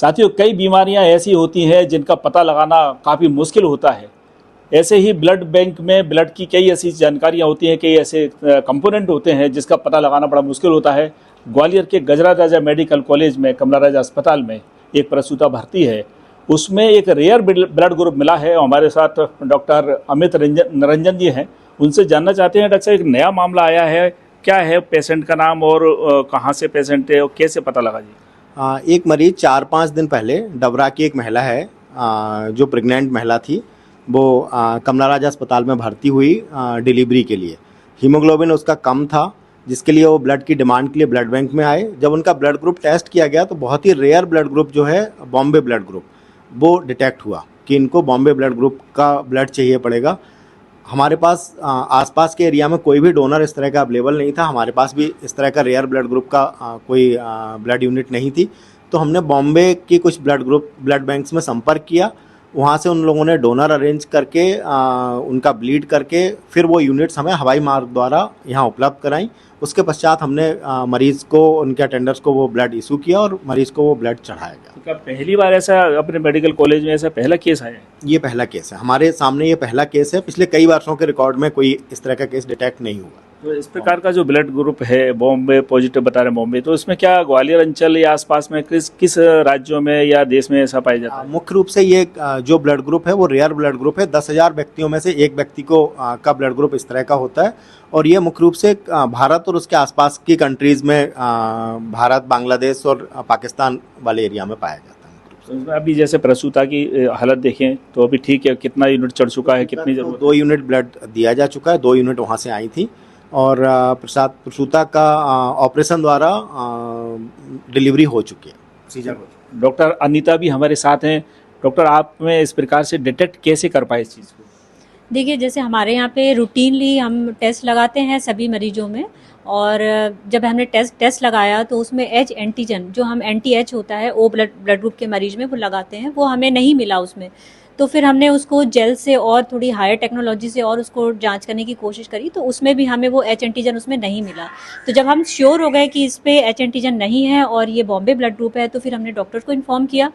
साथियों, कई बीमारियां ऐसी होती हैं जिनका पता लगाना काफ़ी मुश्किल होता है। ऐसे ही ब्लड बैंक में ब्लड की कई ऐसी जानकारियां होती हैं, कई ऐसे कंपोनेंट होते हैं जिसका पता लगाना बड़ा मुश्किल होता है। ग्वालियर के गजरा राजा मेडिकल कॉलेज में, कमला राजा अस्पताल में एक प्रसूता भर्ती है, उसमें एक रेयर ब्लड ग्रुप मिला है। हमारे साथ डॉक्टर अमित निरंजन जी हैं, उनसे जानना चाहते हैं, डॉक्टर साहब, एक नया मामला आया है, क्या है पेशेंट का नाम और कहाँ से पेशेंट है और कैसे पता लगा जी? एक मरीज 4-5 दिन पहले डबरा की एक महिला है, जो प्रेग्नेंट महिला थी, वो कमला राजा अस्पताल में भर्ती हुई डिलीवरी के लिए। हीमोग्लोबिन उसका कम था, जिसके लिए वो ब्लड की डिमांड के लिए ब्लड बैंक में आए। जब उनका ब्लड ग्रुप टेस्ट किया गया तो बहुत ही रेयर ब्लड ग्रुप जो है बॉम्बे ब्लड ग्रुप, वो डिटेक्ट हुआ कि इनको बॉम्बे ब्लड ग्रुप का ब्लड चाहिए पड़ेगा। हमारे पास आसपास के एरिया में कोई भी डोनर इस तरह का अवेलेबल नहीं था, हमारे पास भी इस तरह का रेयर ब्लड ग्रुप का कोई ब्लड यूनिट नहीं थी। तो हमने बॉम्बे की कुछ ब्लड बैंक्स में संपर्क किया, वहाँ से उन लोगों ने डोनर अरेंज करके उनका ब्लीड करके फिर वो यूनिट्स हमें हवाई मार्ग द्वारा यहाँ उपलब्ध कराई। उसके पश्चात हमने मरीज़ को, उनके अटेंडर्स को वो ब्लड इशू किया और मरीज़ को वो ब्लड चढ़ाया गया। तो क्या पहली बार ऐसा अपने मेडिकल कॉलेज में ऐसा पहला केस आया है? ये पहला केस है हमारे सामने, ये पहला केस है। पिछले कई वर्षों के रिकॉर्ड में कोई इस तरह का केस डिटेक्ट नहीं हुआ। तो इस प्रकार का जो ब्लड ग्रुप है, बॉम्बे पॉजिटिव बता रहे हैं बॉम्बे, तो इसमें क्या ग्वालियर अंचल या आसपास में किस राज्यों में या देश में ऐसा पाया जाता है? मुख्य रूप से ये जो ब्लड ग्रुप है वो रेयर ब्लड ग्रुप है। 10,000 व्यक्तियों में से एक व्यक्ति को का ब्लड ग्रुप इस तरह का होता है, और ये मुख्य रूप से भारत और उसके आसपास की कंट्रीज़ में, भारत, बांग्लादेश और पाकिस्तान वाले एरिया में पाया जाता है। तो अभी जैसे प्रसूता की हालत देखें तो अभी ठीक है, कितना यूनिट चढ़ चुका है, कितनी जरूरत? 2 यूनिट ब्लड दिया जा चुका है, 2 यूनिट वहाँ से आई थी, और प्रसूता का ऑपरेशन द्वारा डिलीवरी हो चुकी है, सीजर हो चुकी है। डॉक्टर अनीता भी हमारे साथ हैं। डॉक्टर, आप में इस प्रकार से डिटेक्ट कैसे कर पाए इस चीज़ को? देखिए, जैसे हमारे यहाँ पे रूटीनली हम टेस्ट लगाते हैं सभी मरीजों में, और जब हमने टेस्ट लगाया तो उसमें एच एंटीजन, जो हम एंटी एच होता है ओ ब्लड ग्रुप के मरीज में वो लगाते हैं, वो हमें नहीं मिला उसमें। तो फिर हमने उसको जेल से और थोड़ी हायर टेक्नोलॉजी से और उसको जांच करने की कोशिश करी, तो उसमें भी हमें वो एच एंटीजन उसमें नहीं मिला। तो जब हम श्योर हो गए कि इस पे एच एंटीजन नहीं है और ये बॉम्बे ब्लड ग्रुप है, तो फिर हमने डॉक्टर को इन्फॉर्म किया।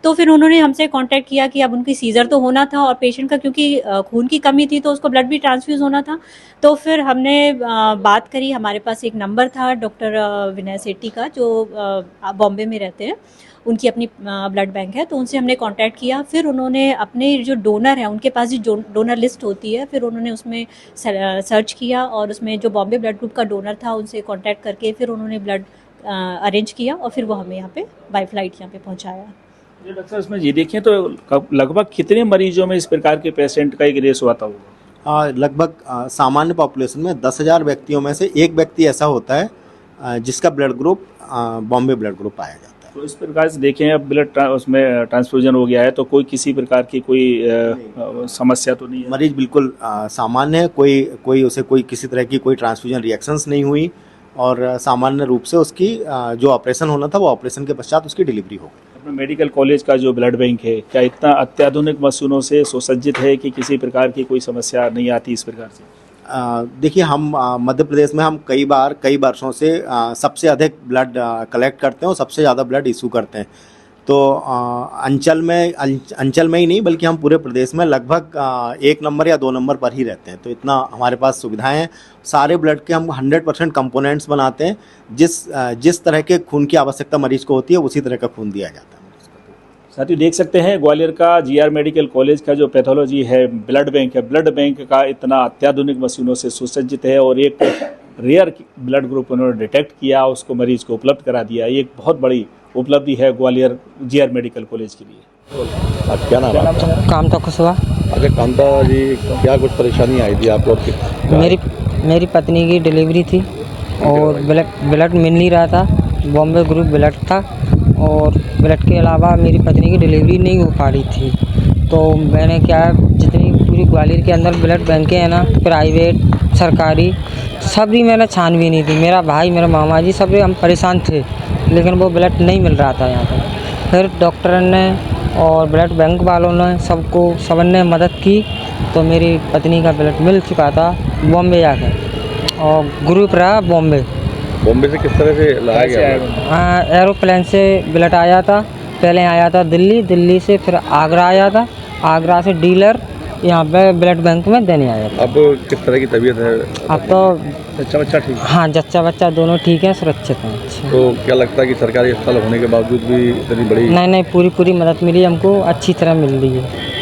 तो फिर उन्होंने हमसे कांटेक्ट किया कि अब उनकी सीजर तो होना था, और पेशेंट का क्योंकि खून की कमी थी तो उसको ब्लड भी ट्रांसफ्यूज होना था। तो फिर हमने बात करी, हमारे पास एक नंबर था डॉक्टर विनय सेठी का, जो बॉम्बे में रहते हैं, उनकी अपनी ब्लड बैंक है, तो उनसे हमने कांटेक्ट किया। फिर उन्होंने अपने जो डोनर है, उनके पास जो डोनर लिस्ट होती है, फिर उन्होंने उसमें सर्च किया और उसमें जो बॉम्बे ब्लड ग्रुप का डोनर था उनसे कांटेक्ट करके फिर उन्होंने ब्लड अरेंज किया, और फिर वो हमें यहाँ पे बाई फ्लाइट यहाँ पे पहुँचाया। डॉक्टर, इसमें ये देखें तो लगभग कितने मरीजों में इस प्रकार के पेशेंट का एक रेस होता होगा? लगभग सामान्य पॉपुलेशन में 10,000 व्यक्तियों में से एक व्यक्ति ऐसा होता है जिसका blood group Bombay blood group पाया जाता है। तो इस प्रकार से देखें, अब ब्लड उसमें ट्रांसफ्यूजन हो गया है तो कोई किसी प्रकार की कोई समस्या तो नहीं है? मरीज बिल्कुल सामान्य है, कोई उसे कोई किसी तरह की कोई ट्रांसफ्यूजन रिएक्शंस नहीं हुई, और सामान्य रूप से उसकी जो ऑपरेशन होना था वो ऑपरेशन के पश्चात उसकी डिलीवरी हो गई। अपने मेडिकल कॉलेज का जो ब्लड बैंक है, क्या इतना अत्याधुनिक मशीनों से सुसज्जित है कि किसी प्रकार की कोई समस्या नहीं आती इस प्रकार से? देखिए, हम मध्य प्रदेश में हम कई वर्षों से सबसे अधिक ब्लड कलेक्ट करते हैं और सबसे ज़्यादा ब्लड इशू करते हैं। तो अंचल में ही नहीं बल्कि हम पूरे प्रदेश में लगभग 1 नंबर या 2 नंबर पर ही रहते हैं। तो इतना हमारे पास सुविधाएं हैं। सारे ब्लड के हम 100% कंपोनेंट्स बनाते हैं। जिस तरह के खून की आवश्यकता मरीज को होती है उसी तरह का खून दिया जाता है। साथियों, देख सकते हैं ग्वालियर का जीआर मेडिकल कॉलेज का जो पैथोलॉजी है, ब्लड बैंक है, ब्लड बैंक का इतना अत्याधुनिक मशीनों से सुसज्जित है, और एक रेयर ब्लड ग्रुप उन्होंने डिटेक्ट किया, उसको मरीज को उपलब्ध करा दिया। ये एक बहुत बड़ी उपलब्धि है ग्वालियर जीआर मेडिकल कॉलेज के लिए। आज क्या नाम है? कामता कुशवाहा। अच्छा कामता जी, क्या कुछ परेशानी आई थी आप लोग की? मेरी पत्नी की डिलीवरी थी और ब्लड मिल नहीं रहा था, बॉम्बे ग्रुप ब्लड था, और ब्लड के अलावा मेरी पत्नी की डिलीवरी नहीं हो पा रही थी। तो मैंने क्या, जितनी पूरी ग्वालियर के अंदर ब्लड बैंकें हैं ना, प्राइवेट, सरकारी, सभी मैंने छानबीन नहीं थी। मेरा भाई, मेरा मामा जी, सब हम परेशान थे, लेकिन वो ब्लड नहीं मिल रहा था यहाँ पर। फिर डॉक्टर ने और ब्लड बैंक वालों ने सबने मदद की, तो मेरी पत्नी का ब्लड मिल चुका था बॉम्बे जाकर, और ग्रुप रहा बॉम्बे। बॉम्बे से किस तरह से लाया गया? एरोप्लेन से ब्लड आया था, पहले आया था दिल्ली, दिल्ली से फिर आगरा आया था, आगरा से डीलर यहाँ पे ब्लड बैंक में देने आया था। अब किस तरह की तबीयत है? अब तो अच्छा बच्चा ठीक? हाँ, जच्चा बच्चा दोनों ठीक है, सुरक्षित हैं, अच्छे। तो क्या लगता है कि सरकारी अस्पताल होने के बावजूद भी इतनी बड़ी? नहीं, पूरी मदद मिली हमको, अच्छी तरह मिल रही है।